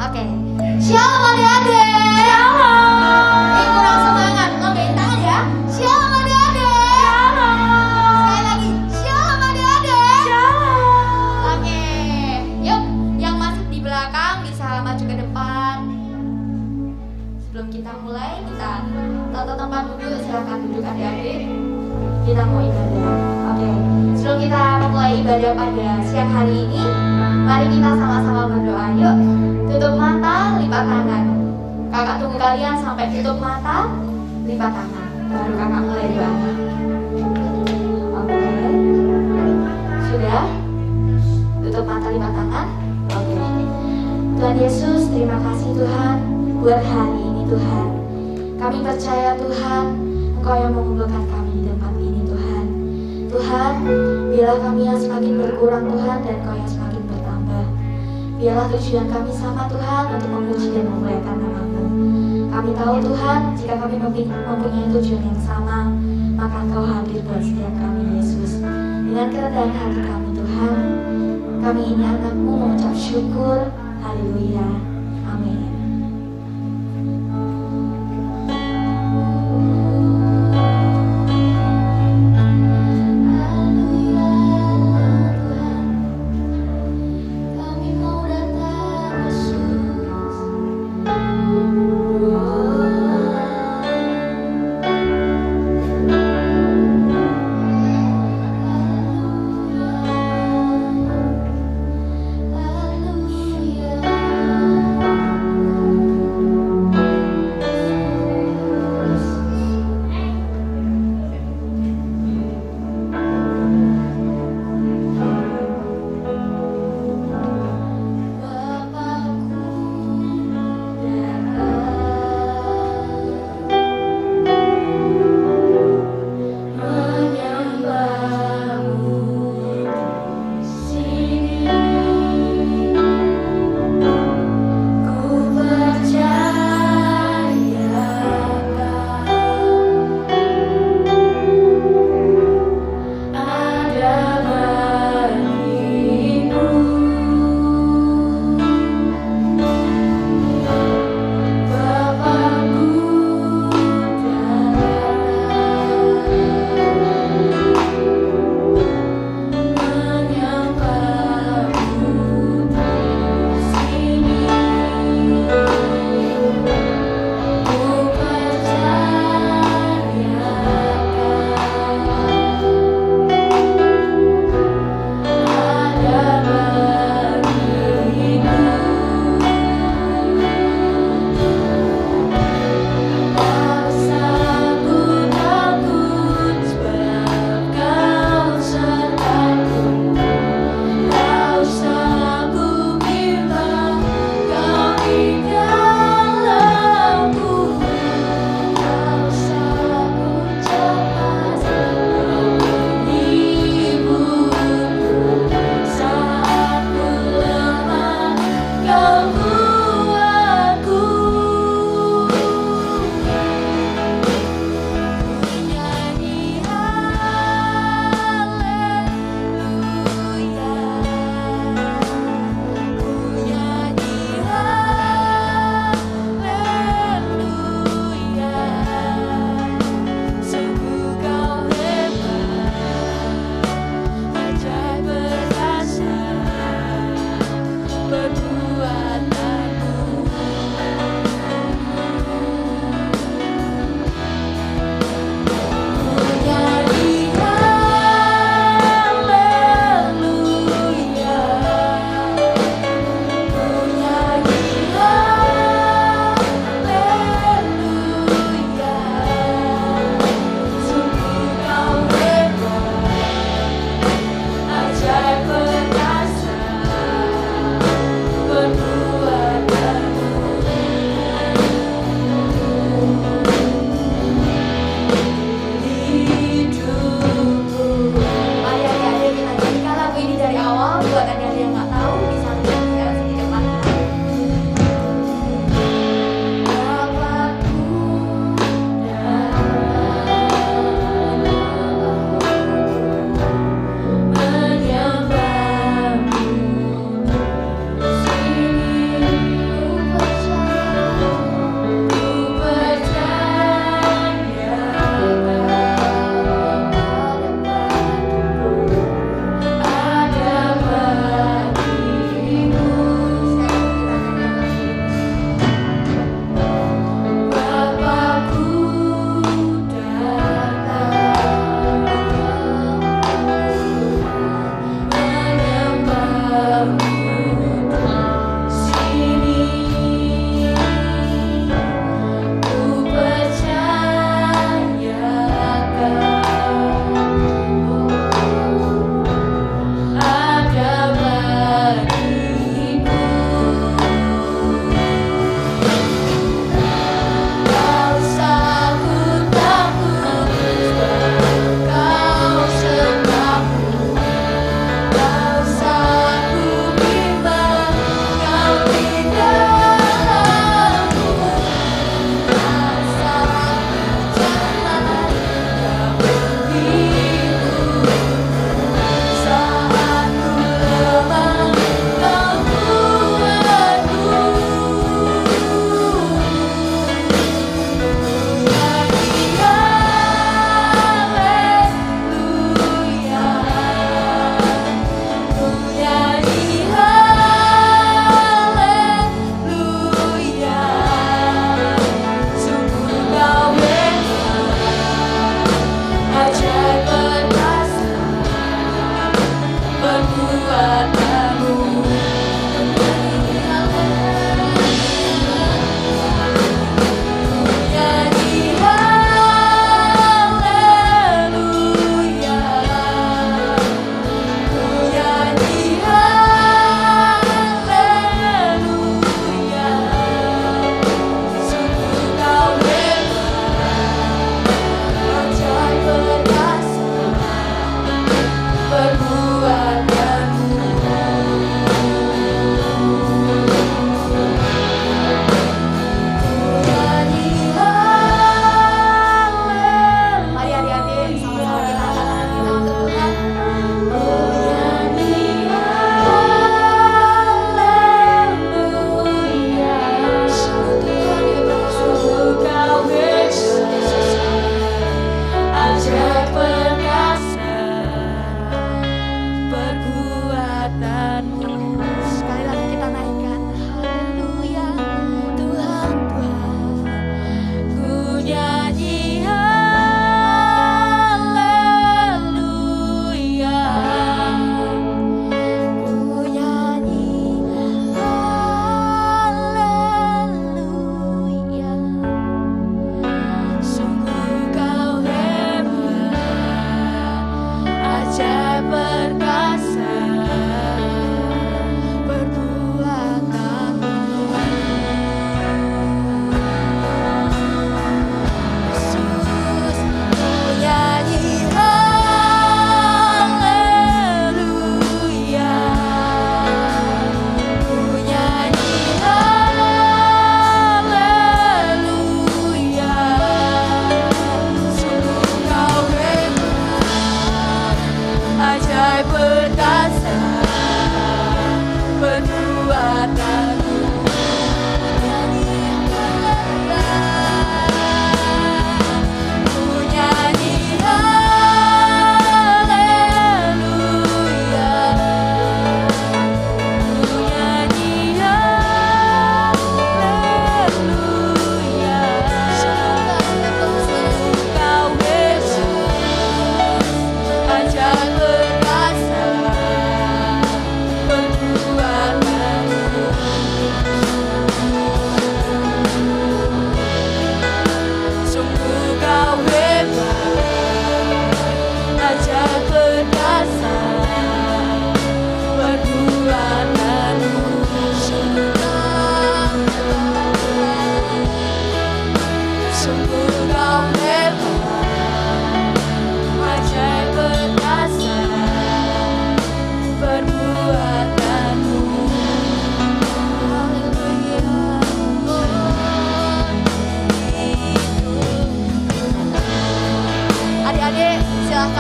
Oke. Shalom adik-adik. Shalom. Ini kurang semangat. Lambain tangan ya. Shalom adik-adik. Shalom. Sekali lagi. Shalom adik-adik. Shalom. Oke. Yuk, yang masih di belakang bisa maju ke depan. Sebelum kita mulai, kita tata tempat duduk. Silakan duduk adik-adik. Kita mau ibadah. Oke. Sebelum kita memulai ibadah pada siang hari ini, mari kita sama-sama berdoa. Yuk, tutup mata, lipat tangan. Kakak tunggu kalian sampai tutup mata, lipat tangan. Baru kakak mulai doanya. Oke. Sudah? Tutup mata, lipat tangan. Oke. Tuhan Yesus, terima kasih Tuhan buat hari ini Tuhan. Kami percaya Tuhan, Engkau yang mengumpulkan kami di tempat ini Tuhan. Tuhan, biarlah kami yang semakin berkurang Tuhan dan Engkau yang semakin bertambah. Biarlah tujuan kami sama Tuhan untuk memuji dan memuliakan nama-Mu. Kami tahu Tuhan, jika kami mempunyai tujuan yang sama, maka Engkau hadir buat setiap kami Yesus. Dengan kerendahan hati kami Tuhan, kami ini anak-Mu mengucap syukur. Haleluya. Amin. Hallelujah.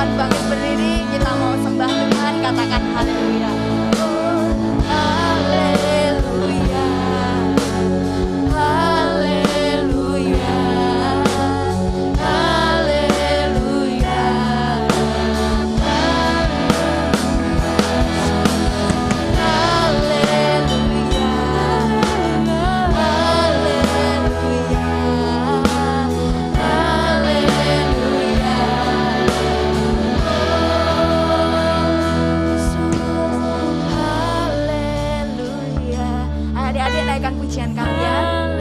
silakan bangkit berdiri, kita mau sembah Tuhan, katakan haleluya. Oh, haleluya. Haleluya. Haleluya. Adik-adik naikkan pujian kalian.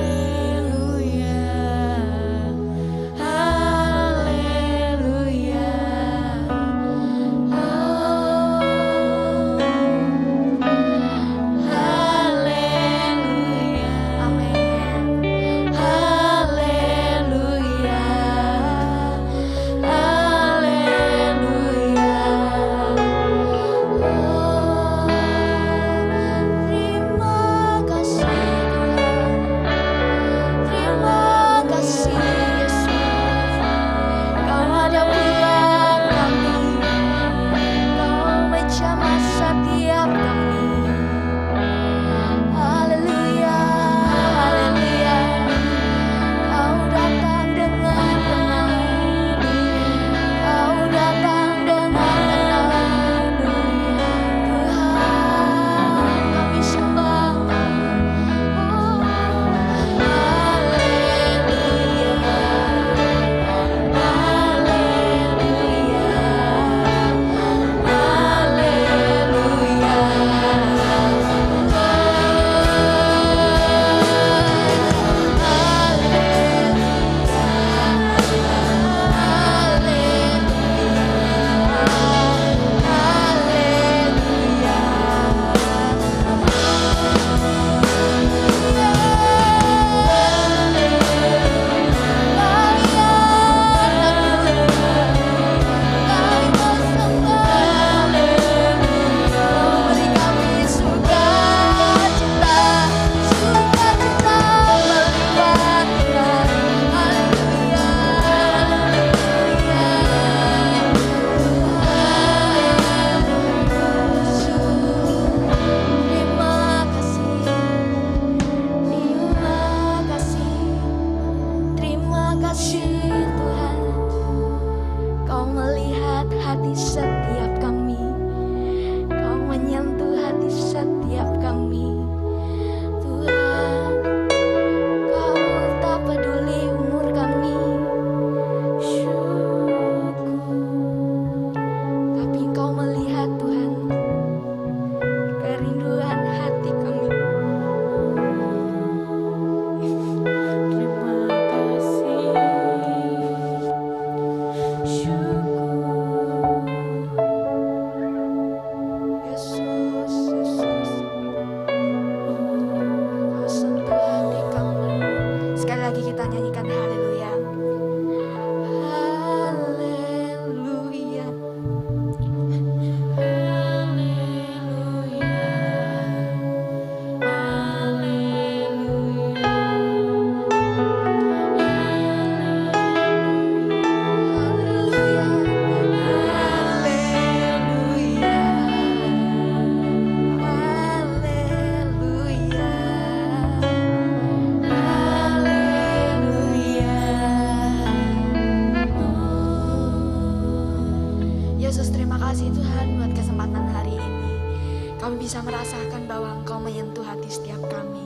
bisa merasakan bahwa Engkau menyentuh hati setiap kami,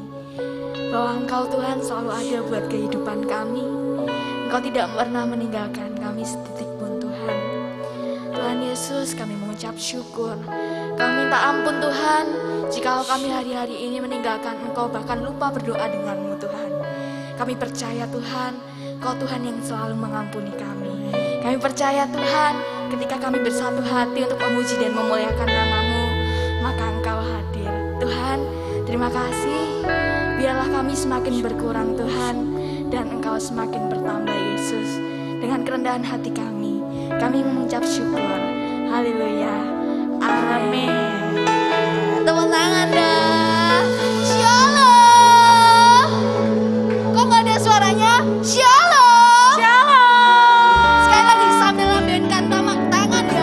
bahwa Engkau Tuhan selalu ada buat kehidupan kami. Engkau tidak pernah meninggalkan kami setitik pun Tuhan. Tuhan Yesus, kami mengucap syukur. Kami minta ampun Tuhan, jikalau kami hari-hari ini meninggalkan Engkau, bahkan lupa berdoa denganmu Tuhan. Kami percaya Tuhan, Engkau Tuhan yang selalu mengampuni kami. Kami percaya Tuhan, ketika kami bersatu hati untuk memuji dan memuliakan nama-Mu, maka Engkau hadir. Tuhan, terima kasih. Biarlah kami semakin berkurang Tuhan, dan Engkau semakin bertambah Yesus. Dengan kerendahan hati kami mengucap syukur. Haleluya. Amin. Tepuk tangan dah. Shalom. Kok gak ada suaranya? Shalom. Shalom. Sekali lagi sambil lambankan tangan.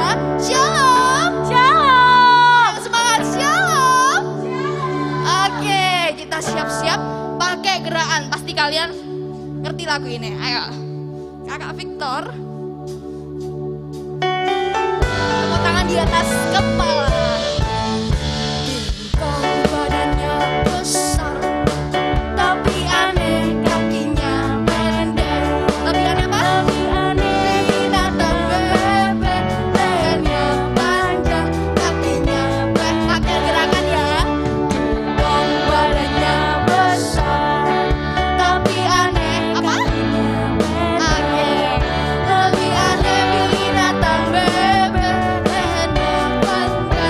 lagu ini. Ayo, Kakak Victor. Tepuk tangan di atas kepala. Badannya besar, tapi aneh kakinya pendek. Tapi aneh apa? Tapi aneh binatang bebek, lehernya panjang, kakinya pendek. Pakai gerakan ya. Badannya besar, tapi aneh apa? Aneh, lebih aneh binatang bebek, lehernya panjang.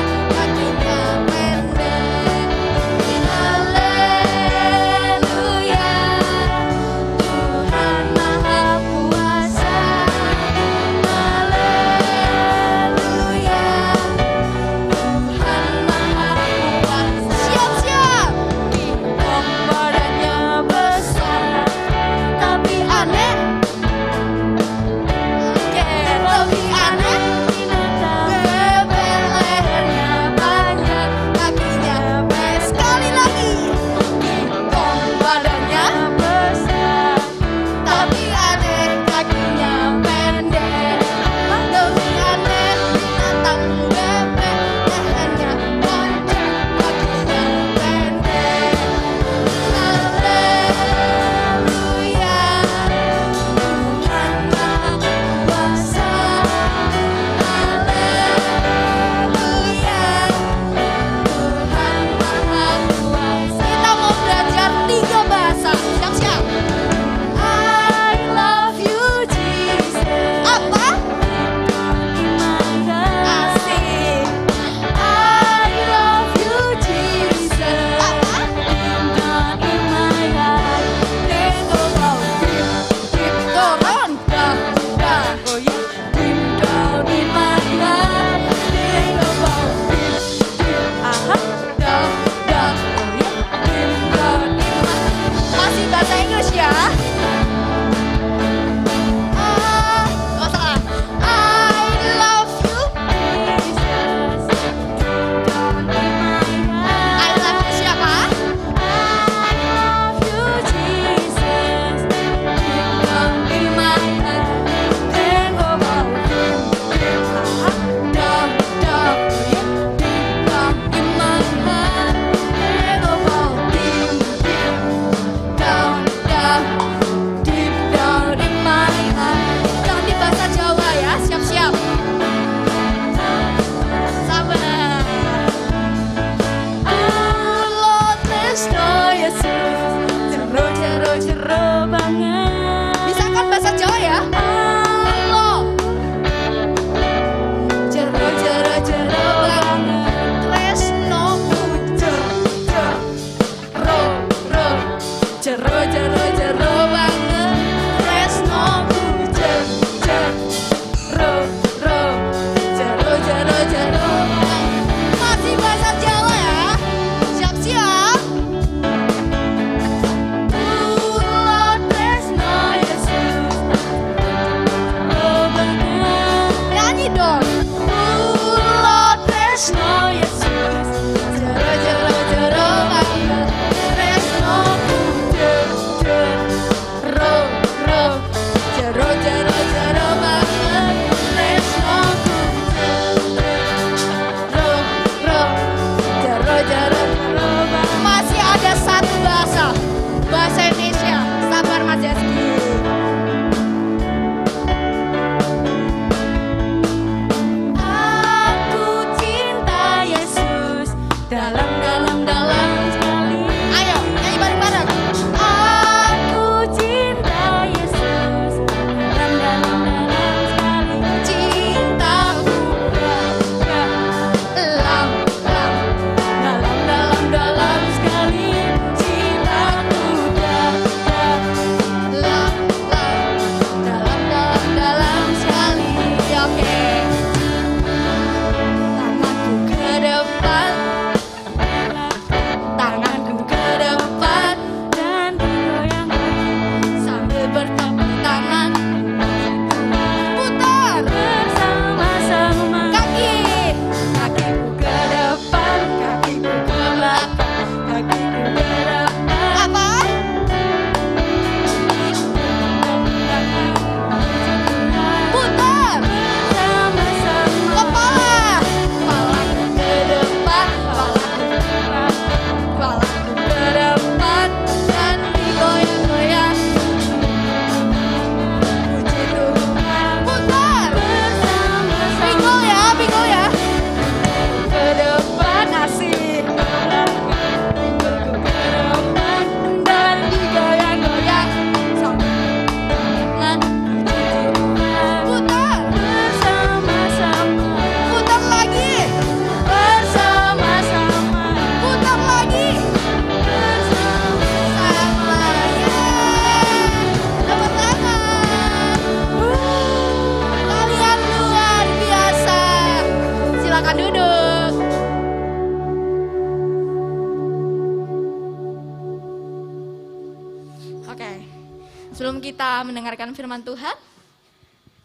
kita mendengarkan firman Tuhan,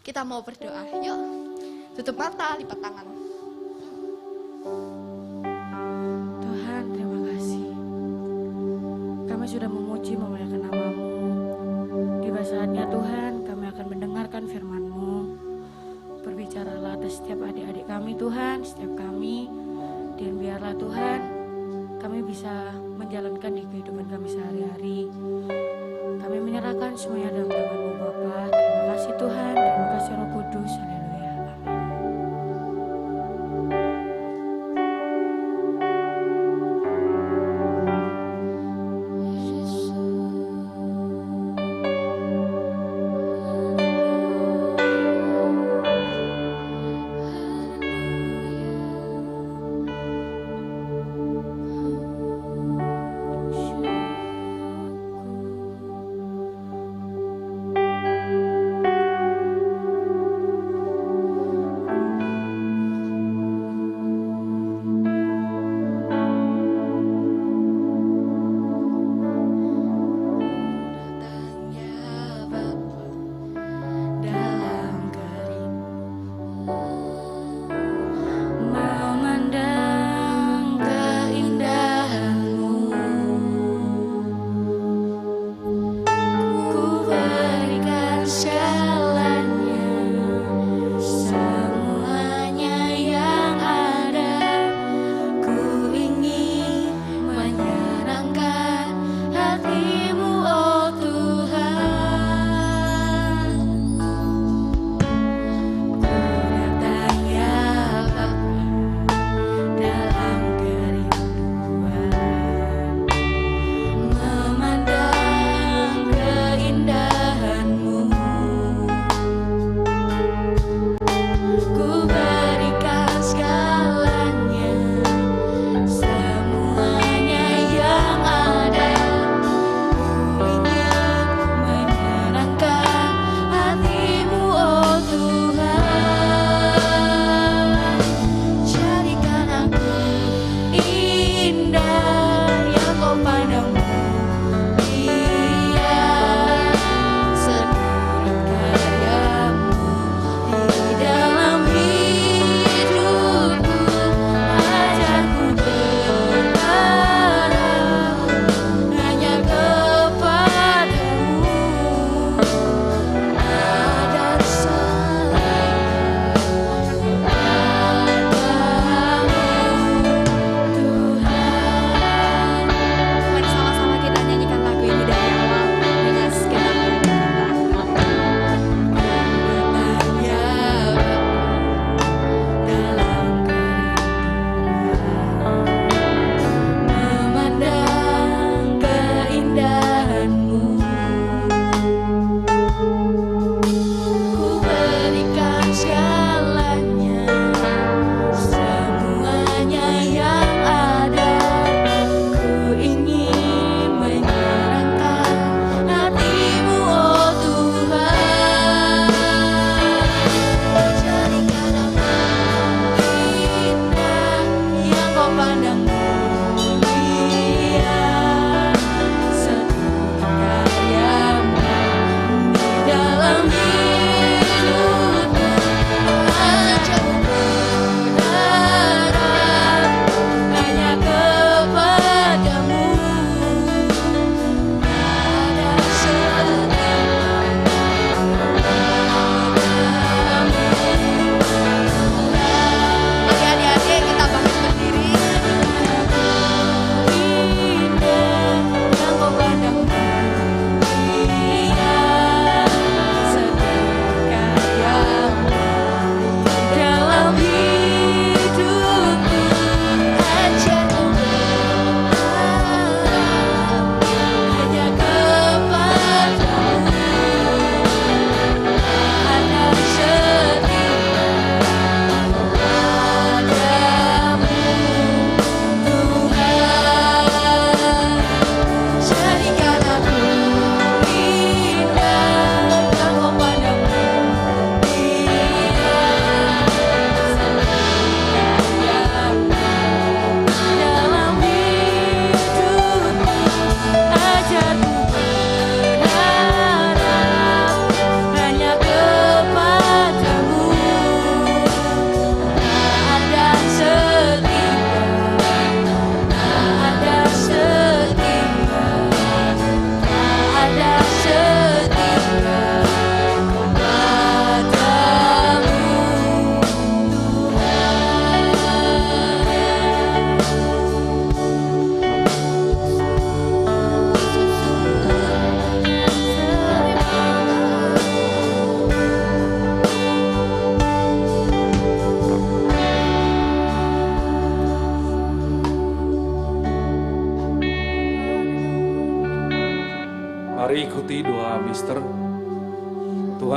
kita mau berdoa. Yuk, tutup mata, lipat tangan. Tuhan, terima kasih. Kami sudah memuji memuliakan nama-Mu. Tiba saatnya Tuhan, kami akan mendengarkan firman-Mu. Berbicaralah atas setiap adik-adik kami Tuhan, setiap kami. Dan biarlah Tuhan, kami bisa menjalankan di kehidupan kami sehari-hari. Kami menyerahkan semuanya dalam tangan-Mu Bapa. Terima kasih Tuhan, terima kasih Roh Kudus. Haleluya.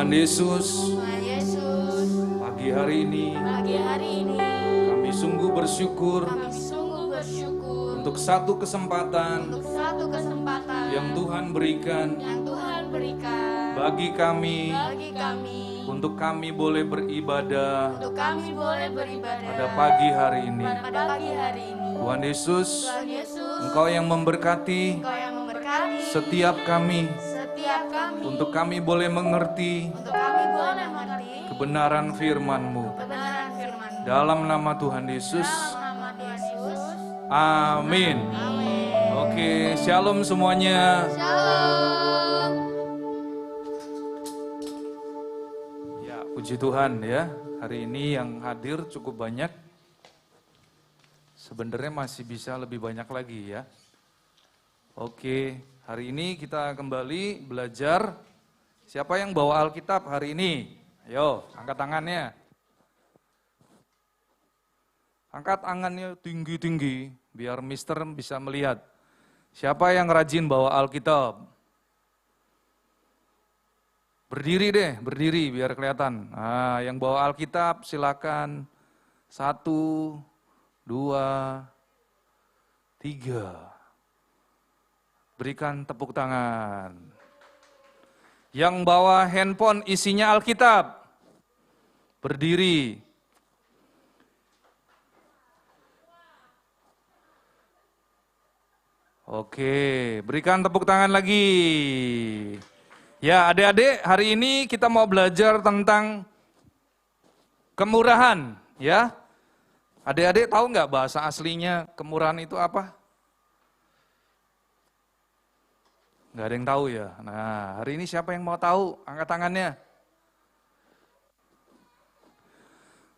Tuhan Yesus, Tuhan Yesus, pagi hari ini pagi hari ini kami sungguh bersyukur kami sungguh bersyukur untuk satu kesempatan untuk satu kesempatan yang Tuhan berikan yang Tuhan berikan bagi kami untuk kami boleh beribadah beribadah pada pagi hari ini. pada pagi hari ini. Tuhan Yesus, Tuhan Yesus, Engkau yang memberkati Engkau yang memberkati setiap kami untuk kami boleh mengerti kami boleh mengerti kebenaran firman-Mu. kebenaran firman. Dalam nama Tuhan Yesus, Dalam nama Tuhan Yesus. amin. Amin. Oke, shalom semuanya. Shalom. Ya, puji Tuhan ya. Hari ini yang hadir cukup banyak. Sebenarnya masih bisa lebih banyak lagi ya. Oke, hari ini kita kembali belajar. Siapa yang bawa Alkitab hari ini? Ayo, angkat tangannya. Angkat tangannya tinggi-tinggi, biar Mister bisa melihat. Siapa yang rajin bawa Alkitab? Berdiri deh, berdiri biar kelihatan. Nah, yang bawa Alkitab silakan. 1, 2, 3. Berikan tepuk tangan. Yang bawa handphone isinya Alkitab. Berdiri. Oke, berikan tepuk tangan lagi. Ya, adik-adik, hari ini kita mau belajar tentang kemurahan, ya. Adik-adik tahu nggak bahasa aslinya kemurahan itu apa? Nggak ada yang tahu ya. Nah, hari ini siapa yang mau tahu? Angkat tangannya.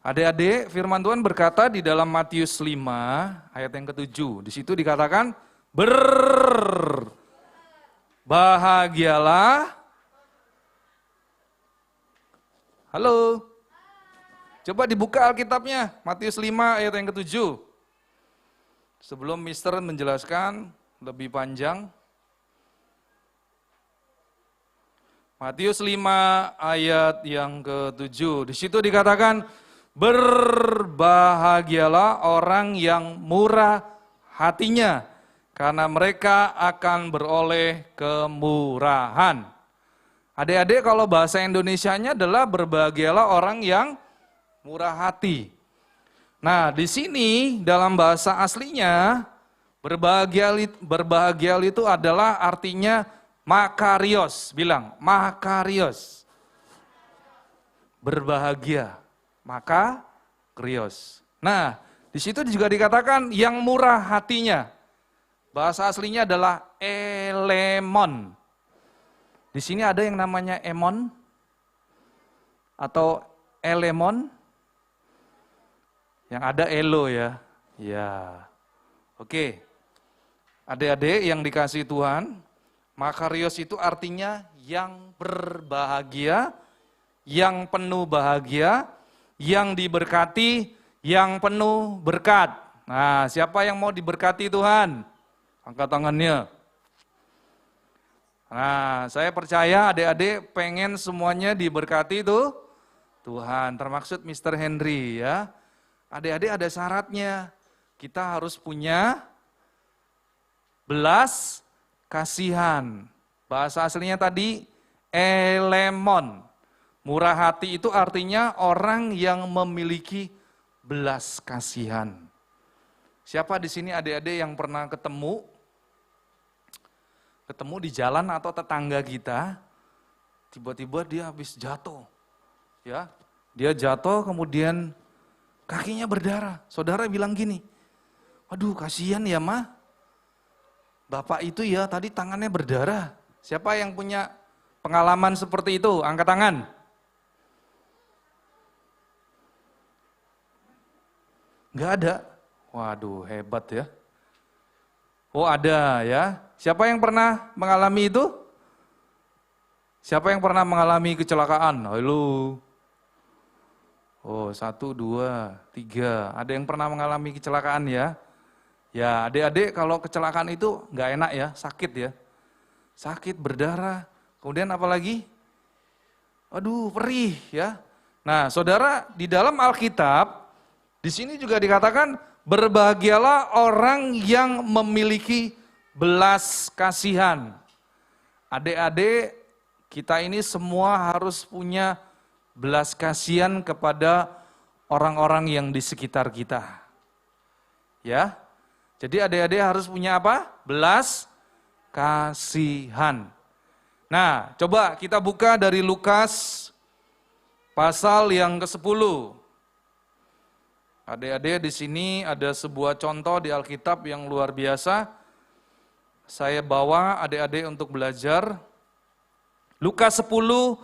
Adik-adik, firman Tuhan berkata di dalam Matius 5 ayat yang ke-7. Di situ dikatakan, berbahagialah. Halo. Coba dibuka Alkitabnya, Matius 5 ayat yang ke-7. Sebelum Mister menjelaskan lebih panjang. Matius 5 ayat yang ke-7. Di situ dikatakan, berbahagialah orang yang murah hatinya, karena mereka akan beroleh kemurahan. Adik-adik, kalau bahasa Indonesianya adalah berbahagialah orang yang murah hati. Nah, di sini dalam bahasa aslinya, berbahagia itu adalah artinya makarios. Bilang, makarios. Berbahagia, makarios. Nah, di situ juga dikatakan yang murah hatinya. Bahasa aslinya adalah elemon. Di sini ada yang namanya emon atau elemon. Yang ada elo ya. Ya. Oke. Adik-adik yang dikasihi Tuhan, makarios itu artinya yang berbahagia, yang penuh bahagia, yang diberkati, yang penuh berkat. Nah, siapa yang mau diberkati Tuhan? Angkat tangannya. Nah, saya percaya adik-adik pengen semuanya diberkati itu Tuhan, termaksud Mr. Henry ya. Adik-adik ada syaratnya, kita harus punya belas kasihan. Bahasa aslinya tadi elemon. Murah hati itu artinya orang yang memiliki belas kasihan. Siapa di sini adik-adik yang pernah ketemu di jalan atau tetangga kita, tiba-tiba dia habis jatuh. Ya, dia jatuh kemudian kakinya berdarah. Saudara bilang gini, aduh kasihan ya Ma, Bapak itu ya tadi tangannya berdarah. Siapa yang punya pengalaman seperti itu? Angkat tangan. Enggak ada? Waduh hebat ya. Oh ada ya. Siapa yang pernah mengalami itu? Siapa yang pernah mengalami kecelakaan? Halo. Oh 1, 2, 3. Ada yang pernah mengalami kecelakaan ya? Ya adik-adik kalau kecelakaan itu nggak enak ya, sakit ya. Sakit, berdarah. Kemudian apa lagi? Aduh, perih ya. Nah, saudara, di dalam Alkitab, di sini juga dikatakan, berbahagialah orang yang memiliki belas kasihan. Adik-adik, kita ini semua harus punya belas kasihan kepada orang-orang yang di sekitar kita. Ya, jadi adik-adik harus punya apa? Belas kasihan. Nah, coba kita buka dari Lukas pasal yang ke-10. Adik-adik, di sini ada sebuah contoh di Alkitab yang luar biasa. Saya bawa adik-adik untuk belajar. Lukas 10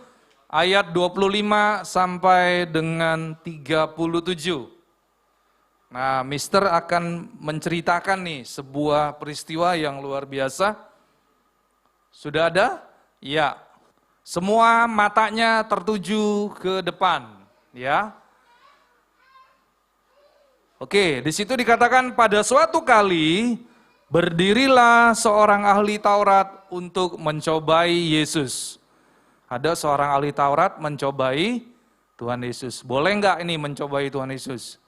ayat 25 sampai dengan 37. Nah, Mister akan menceritakan nih sebuah peristiwa yang luar biasa. Sudah ada? Ya. Semua matanya tertuju ke depan, ya. Oke, di situ dikatakan pada suatu kali berdirilah seorang ahli Taurat untuk mencobai Yesus. Ada seorang ahli Taurat mencobai Tuhan Yesus. Boleh enggak ini mencobai Tuhan Yesus?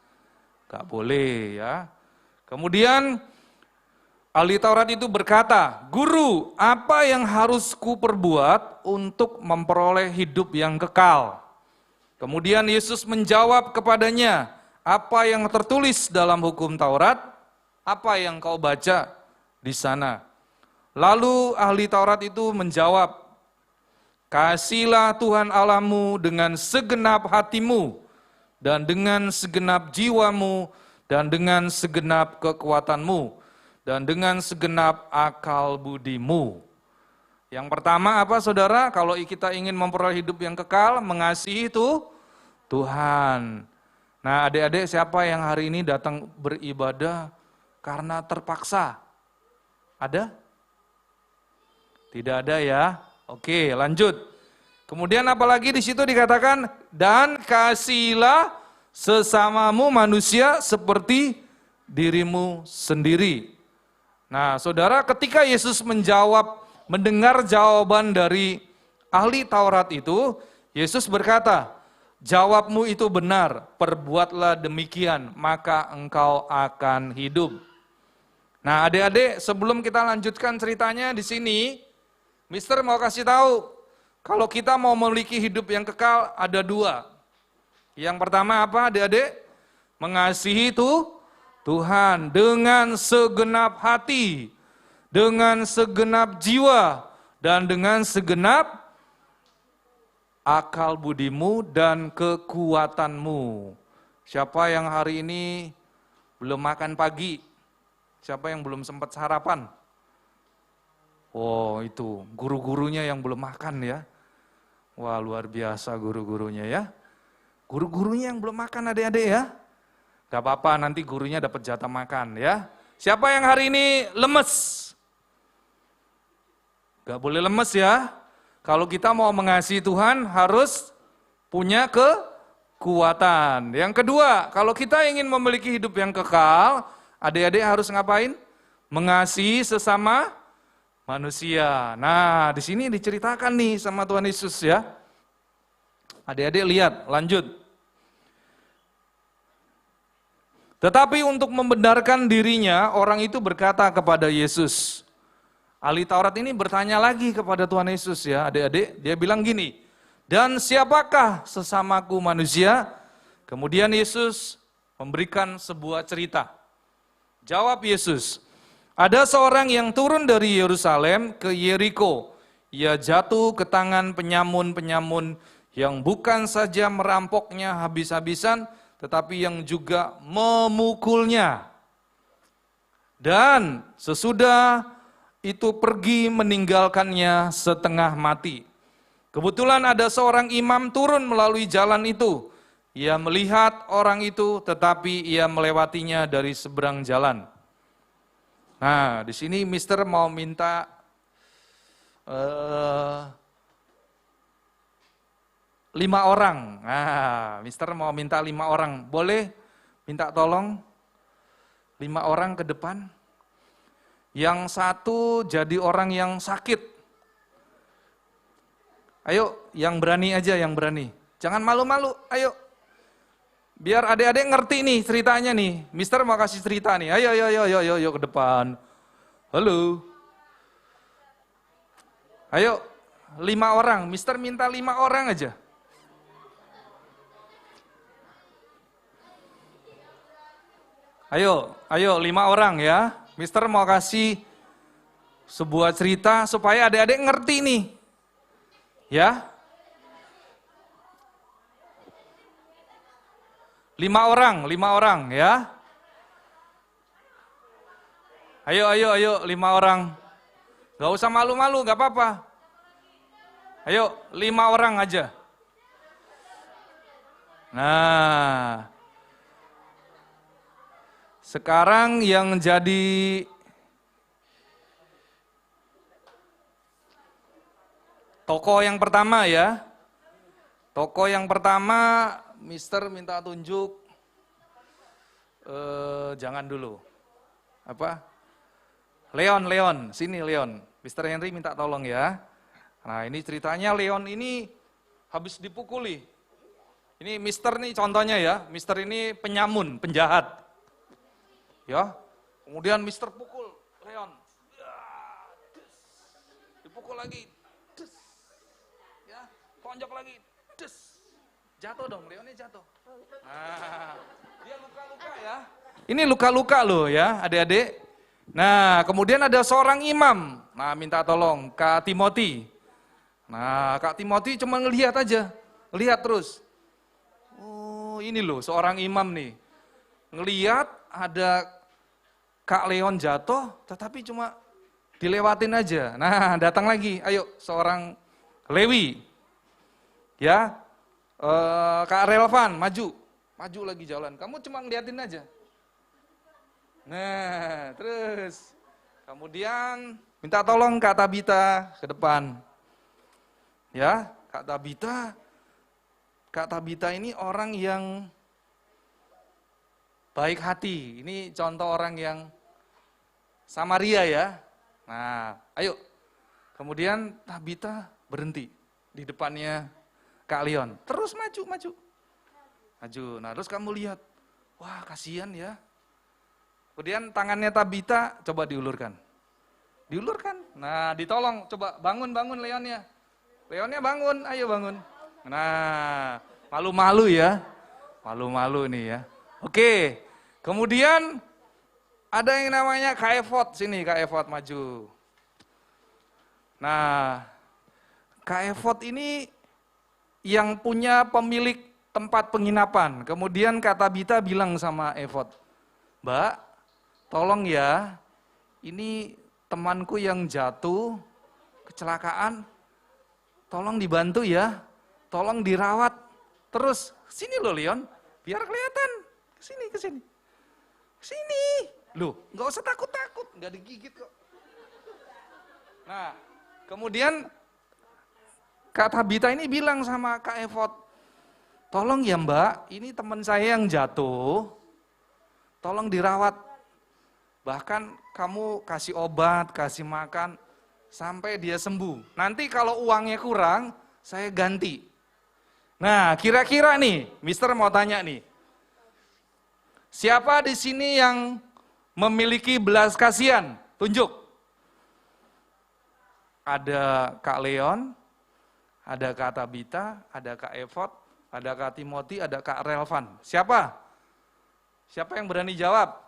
Enggak boleh ya. Kemudian ahli Taurat itu berkata, "Guru, apa yang harus kuperbuat untuk memperoleh hidup yang kekal?" Kemudian Yesus menjawab kepadanya, "Apa yang tertulis dalam hukum Taurat? Apa yang kau baca di sana?" Lalu ahli Taurat itu menjawab, "Kasihilah Tuhan Allahmu dengan segenap hatimu, dan dengan segenap jiwamu, dan dengan segenap kekuatanmu, dan dengan segenap akal budimu." Yang pertama apa saudara? Kalau kita ingin memperoleh hidup yang kekal, mengasihi itu Tuhan. Nah, adik-adik, siapa yang hari ini datang beribadah karena terpaksa? Ada? Tidak ada ya? Oke, lanjut. Kemudian apalagi di situ dikatakan, dan kasihilah sesamamu manusia seperti dirimu sendiri. Nah, saudara, ketika Yesus mendengar jawaban dari ahli Taurat itu, Yesus berkata, "Jawabmu itu benar, perbuatlah demikian, maka engkau akan hidup." Nah, adik-adik, sebelum kita lanjutkan ceritanya di sini, Mister mau kasih tahu, kalau kita mau memiliki hidup yang kekal, ada dua. Yang pertama apa, adik-adik? Mengasihi itu Tuhan dengan segenap hati, dengan segenap jiwa, dan dengan segenap akal budimu dan kekuatanmu. Siapa yang hari ini belum makan pagi? Siapa yang belum sempat sarapan? Oh, itu guru-gurunya yang belum makan ya. Wah, luar biasa guru-gurunya ya. Guru-gurunya yang belum makan adik-adik ya. Gak apa-apa, nanti gurunya dapat jatah makan ya. Siapa yang hari ini lemes? Gak boleh lemes ya. Kalau kita mau mengasihi Tuhan harus punya kekuatan. Yang kedua, kalau kita ingin memiliki hidup yang kekal, adik-adik harus ngapain? Mengasihi sesama manusia. Nah, di sini diceritakan nih sama Tuhan Yesus ya. Adik-adik lihat, lanjut. Tetapi untuk membenarkan dirinya, orang itu berkata kepada Yesus. Ahli Taurat ini bertanya lagi kepada Tuhan Yesus ya, adik-adik. Dia bilang gini, "Dan siapakah sesamaku manusia?" Kemudian Yesus memberikan sebuah cerita. Jawab Yesus, "Ada seorang yang turun dari Yerusalem ke Yeriko. Ia jatuh ke tangan penyamun-penyamun yang bukan saja merampoknya habis-habisan, tetapi yang juga memukulnya. Dan sesudah itu pergi meninggalkannya setengah mati. Kebetulan ada seorang imam turun melalui jalan itu. Ia melihat orang itu, tetapi ia melewatinya dari seberang jalan." Nah, di sini Mister mau minta 5 orang. Nah, Mister mau minta 5 orang. Boleh minta tolong 5 orang ke depan. Yang satu jadi orang yang sakit. Ayo, yang berani aja, yang berani. Jangan malu-malu, ayo. Biar adik-adik ngerti nih ceritanya nih. Mister mau kasih cerita nih. Ayo, ayo, ayo, ayo, ayo, ayo ke depan. Halo. Ayo, 5 orang. Mister minta 5 orang aja. Ayo, ayo 5 orang ya. Mister mau kasih sebuah cerita supaya adik-adik ngerti nih. Ya. 5 orang ya. Ayo, ayo, ayo 5 orang. Gak usah malu-malu, gak apa-apa. Ayo 5 orang aja. Nah. Sekarang yang jadi tokoh yang pertama ya. Tokoh yang pertama, Mister minta tunjuk, jangan dulu. Apa? Leon, sini Leon. Mister Henry minta tolong ya. Nah ini ceritanya Leon ini habis dipukuli. Ini Mister nih contohnya ya. Mister ini penyamun, penjahat. Ya, kemudian Mister pukul Leon. Dipukul lagi. Ya, tonjok lagi. Jatuh dong, Leonnya jatuh. Nah, dia luka-luka ya. Ini luka-luka loh ya, adik-adik. Nah, kemudian ada seorang imam. Nah, minta tolong Kak Timothy. Nah, Kak Timothy cuma ngelihat aja. Lihat terus. Oh, ini loh seorang imam nih. Ngelihat ada Kak Leon jatuh, tetapi cuma dilewatin aja. Nah, datang lagi. Ayo, seorang Lewi. Ya, Kak Relvan, maju lagi jalan. Kamu cuma ngeliatin aja. Nah, terus kemudian minta tolong Kak Tabita ke depan. Ya, Kak Tabita ini orang yang baik hati. Ini contoh orang yang Samaria ya. Nah, ayo. Kemudian Tabita berhenti di depannya Kak Leon, terus maju. Nah, terus kamu lihat, wah kasihan ya. Kemudian tangannya Tabita coba diulurkan. Nah, ditolong, coba bangun Leonnya. Leonnya bangun, ayo bangun. Nah, malu-malu ya. Malu-malu nih ya. Oke, kemudian ada yang namanya Kak Evot, sini Kak Evot maju. Nah, Kak Evot ini yang punya pemilik tempat penginapan. Kemudian Kak Tabita bilang sama Evot, Mbak, tolong ya, ini temanku yang jatuh, kecelakaan, tolong dibantu ya, tolong dirawat. Terus, sini loh Leon, biar kelihatan, kesini. Loh, nggak usah takut-takut, nggak digigit kok. Nah, kemudian Kak Tabita ini bilang sama Kak Evot, tolong ya Mbak, ini teman saya yang jatuh, tolong dirawat. Bahkan kamu kasih obat, kasih makan, sampai dia sembuh. Nanti kalau uangnya kurang, saya ganti. Nah, kira-kira nih, Mister mau tanya nih, siapa di sini yang memiliki belas kasihan? Tunjuk. Ada Kak Leon, ada Kak Tabita, ada Kak Evot, ada Kak Timothy, ada Kak Relvan. Siapa? Siapa yang berani jawab?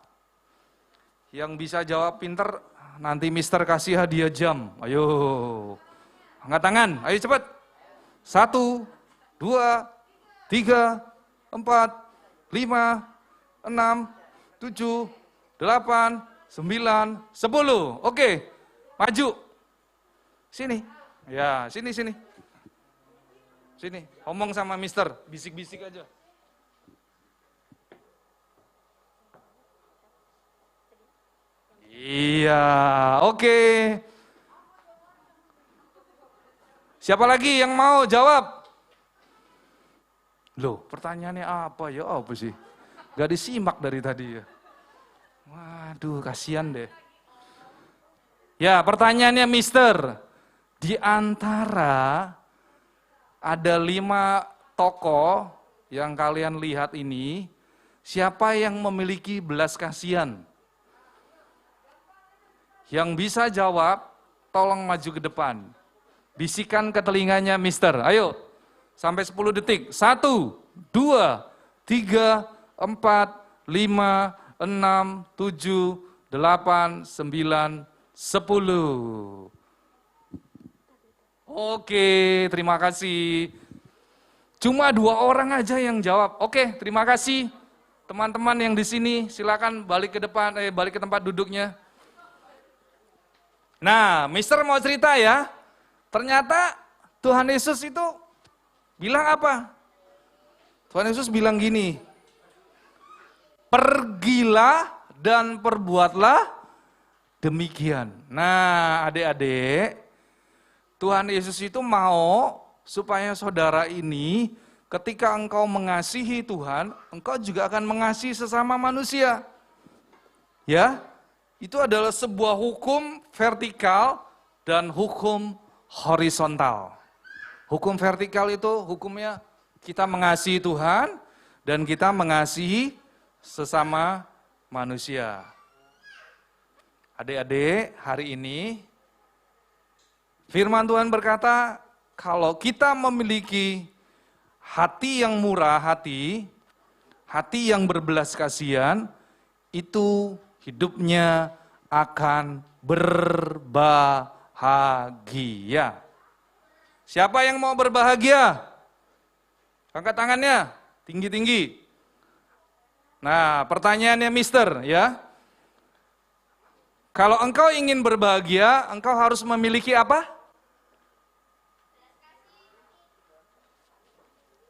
Yang bisa jawab pinter, nanti Mister kasih hadiah jam. Ayo, angkat tangan, ayo cepat. 1, 2, 3, 4, 5, 6, 7, 8, 9, 10. Oke, maju. Sini, ya sini. Sini, ngomong sama Mister, bisik-bisik aja. Iya, oke. Siapa lagi yang mau jawab? Loh, pertanyaannya apa ya? Apa sih? Gak disimak dari tadi ya. Waduh, kasihan deh. Ya, pertanyaannya Mister, di antara ada 5 tokoh yang kalian lihat ini, siapa yang memiliki belas kasihan? Yang bisa jawab, tolong maju ke depan. Bisikan ke telinganya Mister. Ayo, sampai 10 detik. 1, 2, 3, 4, 5, 6, 7, 8, 9, 10. Oke, terima kasih. Cuma 2 orang aja yang jawab. Oke, terima kasih. Teman-teman yang di sini, silakan balik ke depan, balik ke tempat duduknya. Nah, Mister mau cerita ya. Ternyata Tuhan Yesus itu bilang apa? Tuhan Yesus bilang gini, pergilah dan perbuatlah demikian. Nah, adik-adik, Tuhan Yesus itu mau supaya saudara ini ketika engkau mengasihi Tuhan, engkau juga akan mengasihi sesama manusia. Ya, itu adalah sebuah hukum vertikal dan hukum horizontal. Hukum vertikal itu hukumnya kita mengasihi Tuhan dan kita mengasihi sesama manusia. Adik-adik, hari ini firman Tuhan berkata, kalau kita memiliki hati yang murah hati yang berbelas kasihan, itu hidupnya akan berbahagia. Siapa yang mau berbahagia? Angkat tangannya, tinggi-tinggi. Nah, pertanyaannya Mister, ya. Kalau engkau ingin berbahagia, engkau harus memiliki apa?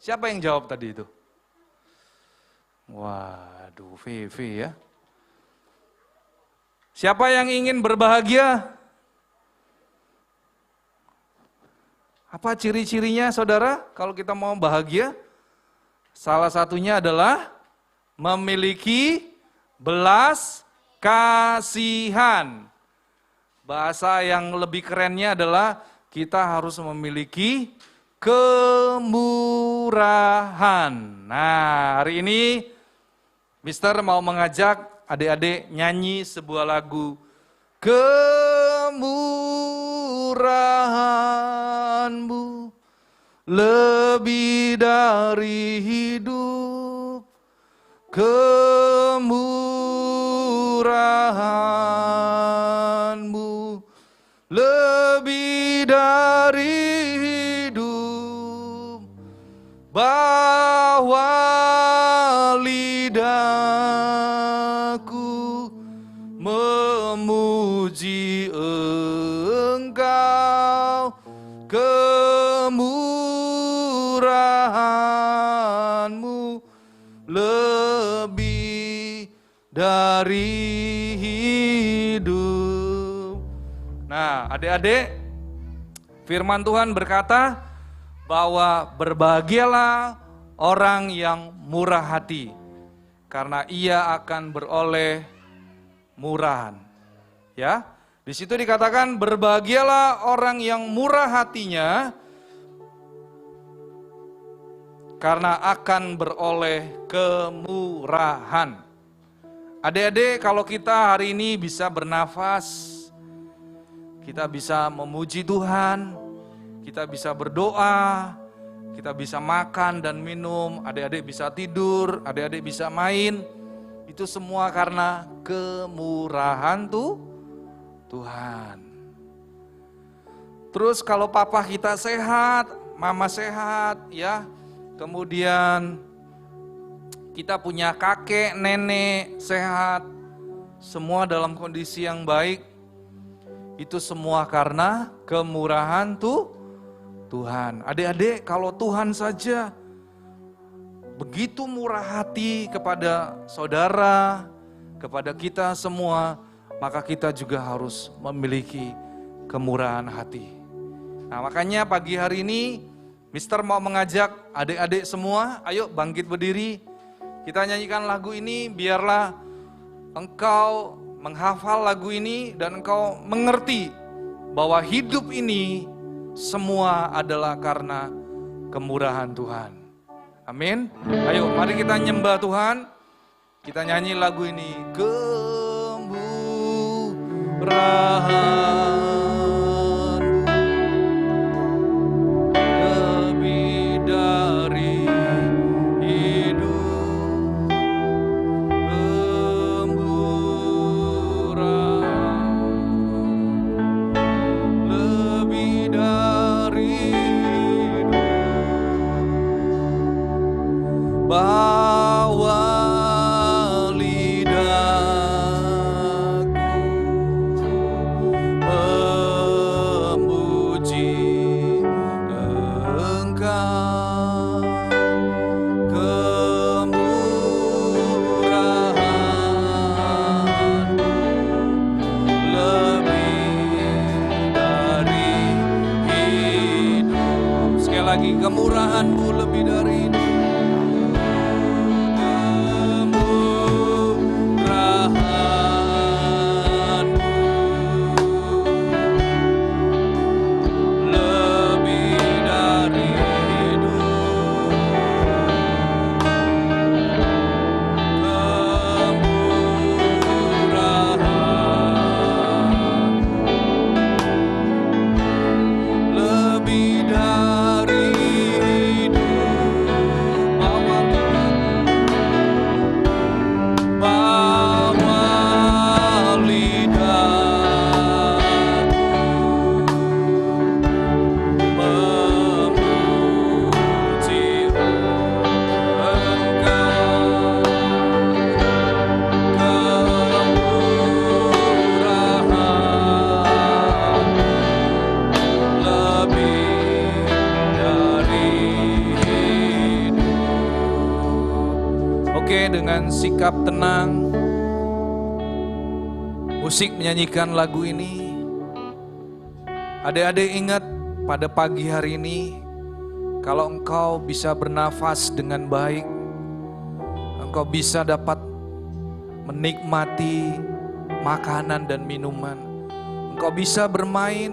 Siapa yang jawab tadi itu? Waduh, Vivi ya. Siapa yang ingin berbahagia? Apa ciri-cirinya saudara kalau kita mau bahagia? Salah satunya adalah memiliki belas kasihan. Bahasa yang lebih kerennya adalah kita harus memiliki kemurahan. Nah, hari ini Mister mau mengajak adik-adik nyanyi sebuah lagu Kemurahan-Mu lebih dari hidup, kemurahan-Mu lebih dari hidup, bahwa lidahku memuji Engkau, kemurahan-Mu lebih dari hidup. Nah, adik-adik, firman Tuhan berkata bahwa berbahagialah orang yang murah hati, karena ia akan beroleh murahan. Ya, di situ dikatakan berbahagialah orang yang murah hatinya, karena akan beroleh kemurahan. Adik-adik, kalau kita hari ini bisa bernafas, kita bisa memuji Tuhan, kita bisa berdoa, kita bisa makan dan minum, adik-adik bisa tidur, adik-adik bisa main, itu semua karena kemurahan Tuhan. Terus kalau papa kita sehat, mama sehat, ya, kemudian kita punya kakek, nenek sehat, semua dalam kondisi yang baik, itu semua karena kemurahan Tuhan. Adik-adik, kalau Tuhan saja begitu murah hati kepada saudara, kepada kita semua, maka kita juga harus memiliki kemurahan hati. Nah, makanya pagi hari ini Mister mau mengajak adik-adik semua, ayo bangkit berdiri. Kita nyanyikan lagu ini, biarlah engkau menghafal lagu ini dan engkau mengerti bahwa hidup ini semua adalah karena kemurahan Tuhan. Amin. Ayo mari kita nyembah Tuhan. Kita nyanyi lagu ini. Kemurahan lebih dari hidup. Kemurahan lebih dari hidup. Bawa kemurahan-Mu lebih dari itu. Dengan sikap tenang, musik menyanyikan lagu ini. Adik-adik ingat pada pagi hari ini, kalau engkau bisa bernafas dengan baik, engkau bisa dapat menikmati makanan dan minuman, engkau bisa bermain,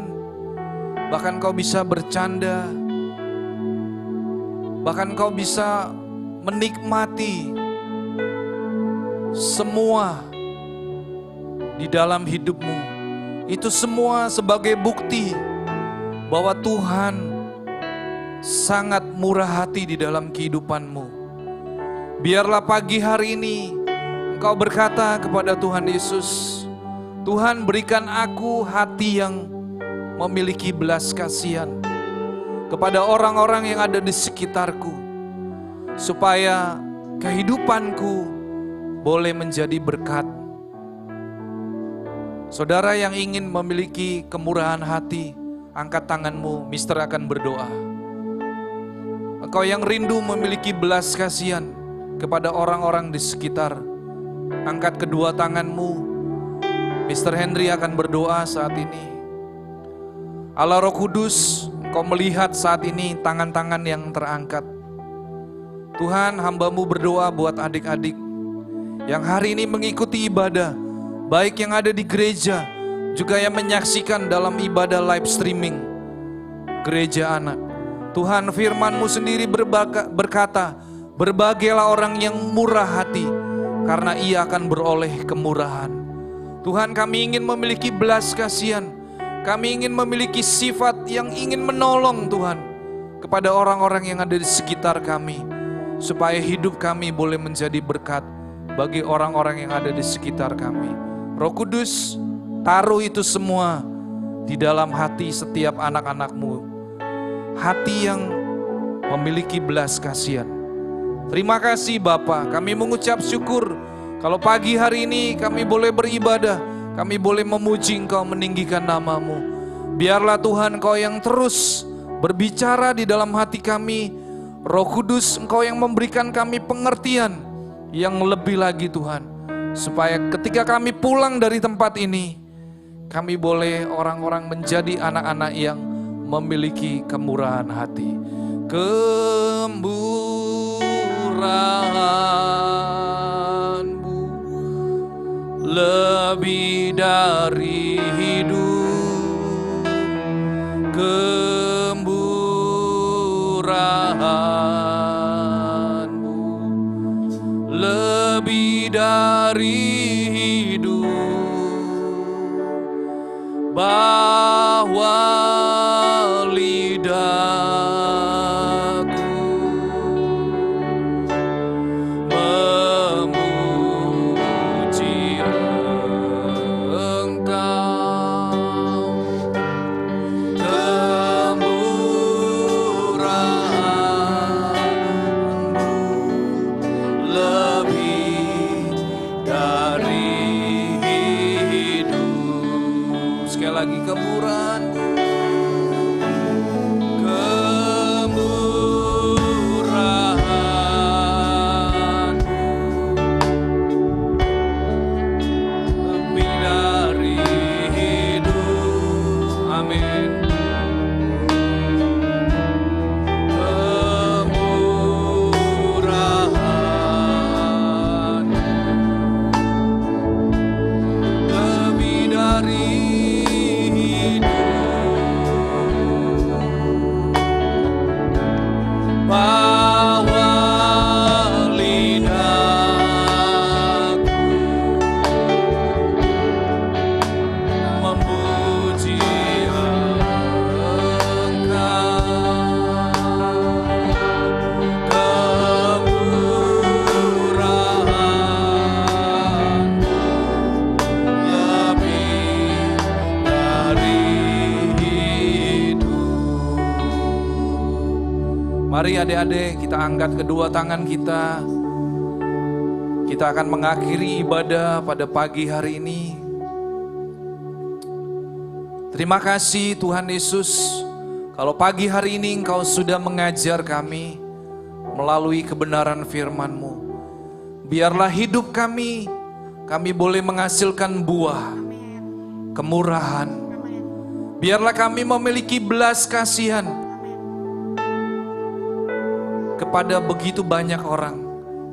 bahkan engkau bisa bercanda, bahkan engkau bisa menikmati semua di dalam hidupmu. Itu semua sebagai bukti bahwa Tuhan sangat murah hati di dalam kehidupanmu. Biarlah pagi hari ini engkau berkata kepada Tuhan Yesus, Tuhan berikan aku hati yang memiliki belas kasihan kepada orang-orang yang ada di sekitarku, supaya kehidupanku boleh menjadi berkat. Saudara yang ingin memiliki kemurahan hati, angkat tanganmu, Mister akan berdoa. Engkau yang rindu memiliki belas kasihan kepada orang-orang di sekitar, angkat kedua tanganmu, Mister Henry akan berdoa saat ini. Allah Roh Kudus, Engkau melihat saat ini tangan-tangan yang terangkat. Tuhan, hamba-Mu berdoa buat adik-adik yang hari ini mengikuti ibadah, baik yang ada di gereja, juga yang menyaksikan dalam ibadah live streaming gereja anak. Tuhan, firman-Mu sendiri berkata, berbahagialah orang yang murah hati, karena ia akan beroleh kemurahan. Tuhan, kami ingin memiliki belas kasihan, kami ingin memiliki sifat yang ingin menolong Tuhan, kepada orang-orang yang ada di sekitar kami, supaya hidup kami boleh menjadi berkat bagi orang-orang yang ada di sekitar kami. Roh Kudus, taruh itu semua di dalam hati setiap anak-anak-Mu. Hati yang memiliki belas kasihan. Terima kasih Bapa, kami mengucap syukur kalau pagi hari ini kami boleh beribadah, kami boleh memuji Engkau, meninggikan nama-Mu. Biarlah Tuhan Engkau yang terus berbicara di dalam hati kami. Roh Kudus, Engkau yang memberikan kami pengertian yang lebih lagi Tuhan, supaya ketika kami pulang dari tempat ini, kami boleh orang-orang menjadi anak-anak yang memiliki kemurahan hati. Kemurahan-Mu lebih dari hidup. Kemurahan dari hidup, bahwa lidahku memuji Engkau. Kemurahan-Mu lebih dari hidup. Sekali lagi, kemurahan-Mu. Lebih dari hidup. Amin. Kemurahan lebih dari hidup, bahwa lidahku memuji Mari adik-adik, kita angkat kedua tangan kita. Kita akan mengakhiri ibadah pada pagi hari ini. Terima kasih Tuhan Yesus, kalau pagi hari ini Engkau sudah mengajar kami melalui kebenaran firman-Mu. Biarlah hidup kami boleh menghasilkan buah kemurahan. Biarlah kami memiliki belas kasihan kepada begitu banyak orang,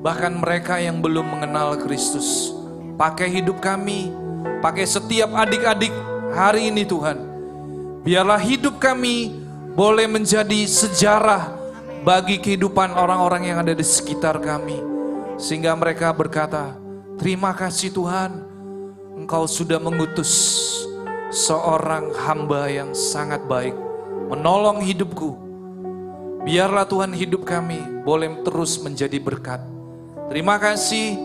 bahkan mereka yang belum mengenal Kristus. Pakai hidup kami, pakai setiap adik-adik hari ini Tuhan. Biarlah hidup kami boleh menjadi sejarah bagi kehidupan orang-orang yang ada di sekitar kami. Sehingga mereka berkata, terima kasih Tuhan, Engkau sudah mengutus seorang hamba yang sangat baik, menolong hidupku. Biarlah Tuhan hidup kami boleh terus menjadi berkat. Terima kasih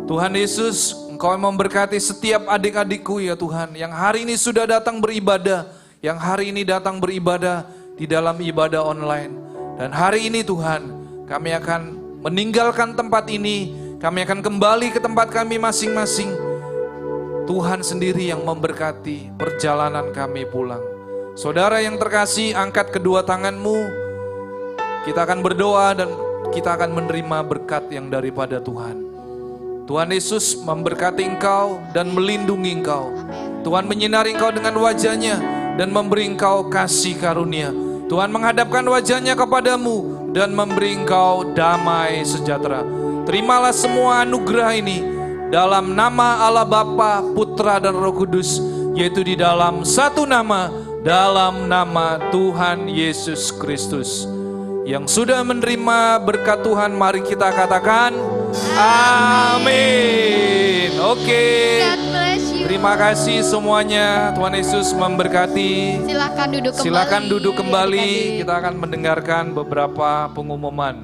Tuhan Yesus, Engkau memberkati setiap adik-adikku ya Tuhan, yang hari ini sudah datang beribadah, yang hari ini datang beribadah di dalam ibadah online. Dan hari ini Tuhan, kami akan meninggalkan tempat ini, kami akan kembali ke tempat kami masing-masing. Tuhan sendiri yang memberkati perjalanan kami pulang. Saudara yang terkasih, angkat kedua tanganmu. Kita akan berdoa dan kita akan menerima berkat yang daripada Tuhan. Tuhan Yesus memberkati engkau dan melindungi engkau. Tuhan menyinari engkau dengan wajahnya dan memberi engkau kasih karunia. Tuhan menghadapkan wajahnya kepadamu dan memberi engkau damai sejahtera. Terimalah semua anugerah ini dalam nama Allah Bapa, Putra dan Roh Kudus, yaitu di dalam satu nama, dalam nama Tuhan Yesus Kristus. Yang sudah menerima berkat Tuhan, mari kita katakan amin. Oke. God bless you. Terima kasih semuanya. Tuhan Yesus memberkati. Silakan duduk kembali. Silakan duduk kembali. Adik-adik. Kita akan mendengarkan beberapa pengumuman.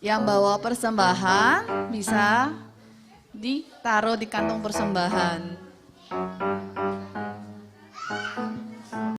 Yang bawa persembahan bisa ditaruh di kantong persembahan.